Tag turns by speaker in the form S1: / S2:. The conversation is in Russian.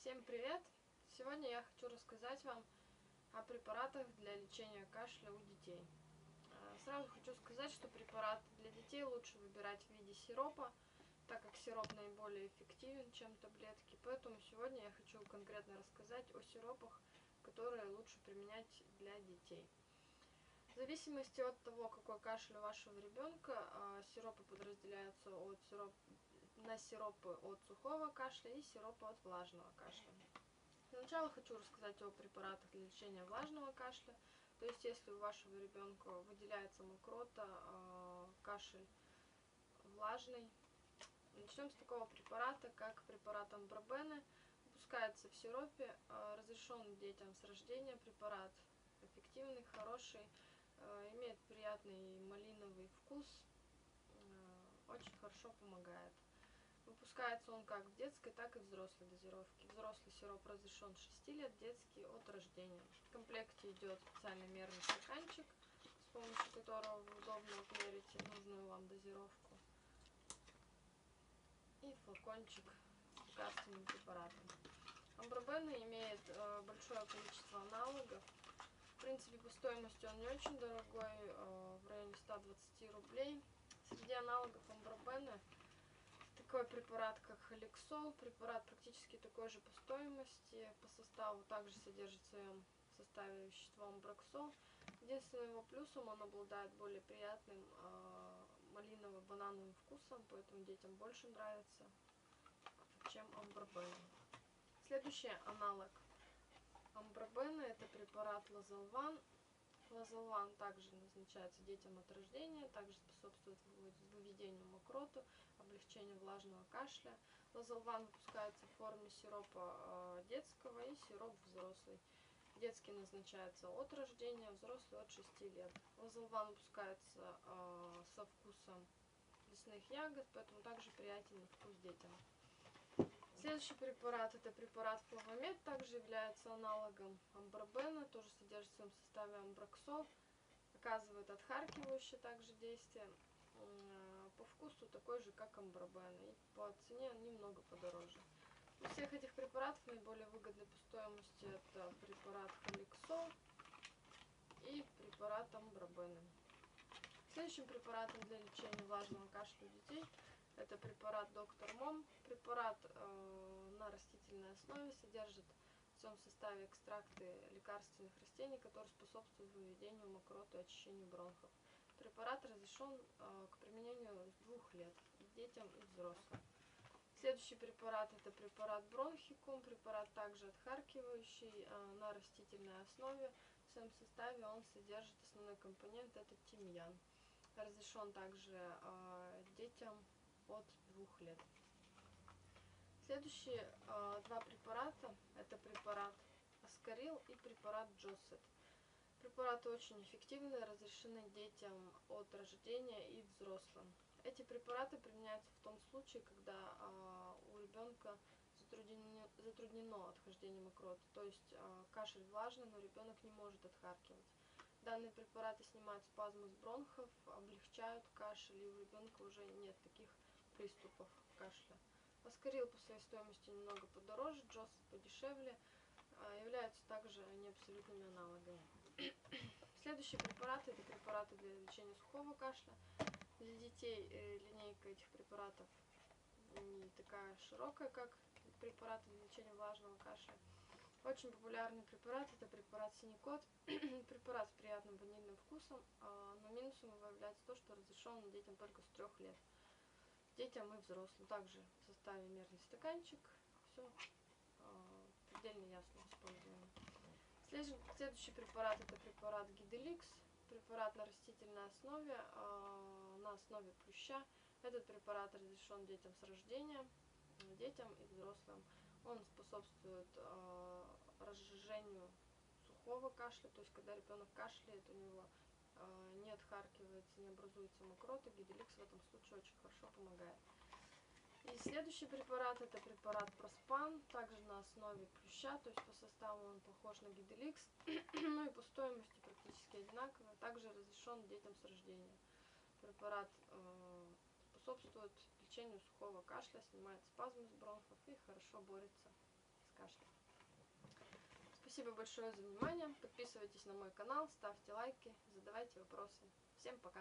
S1: Всем привет! Сегодня я хочу рассказать вам о препаратах для лечения кашля у детей. Сразу хочу сказать, что препараты для детей лучше выбирать в виде сиропа, так как сироп наиболее эффективен, чем таблетки. Поэтому сегодня я хочу конкретно рассказать о сиропах, которые лучше применять для детей. В зависимости от того, какой кашель у вашего ребенка, сиропы подразделяются на сиропы от сухого кашля и сиропы от влажного кашля. Сначала хочу рассказать о препаратах для лечения влажного кашля. То есть, если у вашего ребенка выделяется мокрота, кашель влажный, начнем с такого препарата, как препарат Амбробене. Выпускается в сиропе, разрешен детям с рождения препарат, эффективный, хороший, имеет приятный малиновый вкус, очень хорошо помогает. Выпускается он как в детской, так и взрослой дозировке. Взрослый сироп разрешен с 6 лет, детский от рождения. В комплекте идет специальный мерный стаканчик, с помощью которого вы удобно отмерите нужную вам дозировку. И флакончик с лекарственным препаратом. Амбробене имеет большое количество аналогов. В принципе, по стоимости он не очень дорогой, в районе 120 рублей. Среди аналогов Амбробене такой препарат, как Холексол, препарат практически такой же по стоимости, по составу также содержит в своем составе вещество амброксол. Единственным его плюсом, он обладает более приятным малиново-банановым вкусом, поэтому детям больше нравится, чем Амбробене. Следующий аналог Амбробене — это препарат Лазолван. Лазолван также назначается детям от рождения, также способствует выведению мокроты, облегчению влажного кашля. Лазолван выпускается в форме сиропа детского и сироп взрослый. Детский назначается от рождения, взрослый от 6 лет. Лазолван выпускается со вкусом лесных ягод, поэтому также приятен на вкус детям. Следующий препарат — это препарат Флавомед, также является аналогом Амбробена, тоже содержит в своем составе амброксол, оказывает отхаркивающее также действие, по вкусу такой же, как Амбробен, и по цене немного подороже. Из всех этих препаратов наиболее выгодный по стоимости это препарат Холексол и препарат Амбробена. Следующим препаратом для лечения влажного кашля у детей это препарат Доктор Мом. Препарат на растительной основе содержит в своем составе экстракты лекарственных растений, которые способствуют выведению мокроты и очищению бронхов. Препарат разрешен к применению с 2 лет детям и взрослым. Следующий препарат это препарат Бронхикум. Препарат также отхаркивающий на растительной основе. В своем составе он содержит основной компонент это тимьян. Разрешен также детям от 2 лет. Следующие два препарата это препарат Аскарил и препарат Джоссет. Препараты очень эффективные, разрешены детям от рождения и взрослым. Эти препараты применяются в том случае, когда у ребенка затруднено отхождение мокроты, то есть кашель влажный, но ребенок не может отхаркивать. Данные препараты снимают спазмы с бронхов, облегчают кашель, и у ребенка уже нет таких приступов кашля. Аскарил по своей стоимости немного подороже, Джоссет подешевле, являются также не абсолютными аналогами. Следующие препараты это препараты для лечения сухого кашля. Для детей линейка этих препаратов не такая широкая, как препараты для лечения влажного кашля. Очень популярный препарат это препарат Синекот. Препарат с приятным ванильным вкусом, но минусом его является то, что разрешен детям только с 3 лет. Детям и взрослым. Также в составе мерный стаканчик. Все предельно ясно используем. Следующий препарат это препарат Гиделикс. Препарат на растительной основе, на основе плюща. Этот препарат разрешен детям с рождения, детям и взрослым. Он способствует разжижению сухого кашля, то есть когда ребенок кашляет, у него не отхаркивается, не образуется мокрота. Гиделикс в этом случае очень хорошо помогает. И следующий препарат это препарат Проспан, также на основе плюща, то есть по составу он похож на Гиделикс, ну и по стоимости практически одинаково, также разрешен детям с рождения. Препарат способствует лечению сухого кашля, снимает спазмы с бронхов и хорошо борется с кашля. Спасибо большое за внимание. Подписывайтесь на мой канал, ставьте лайки, задавайте вопросы. Всем пока!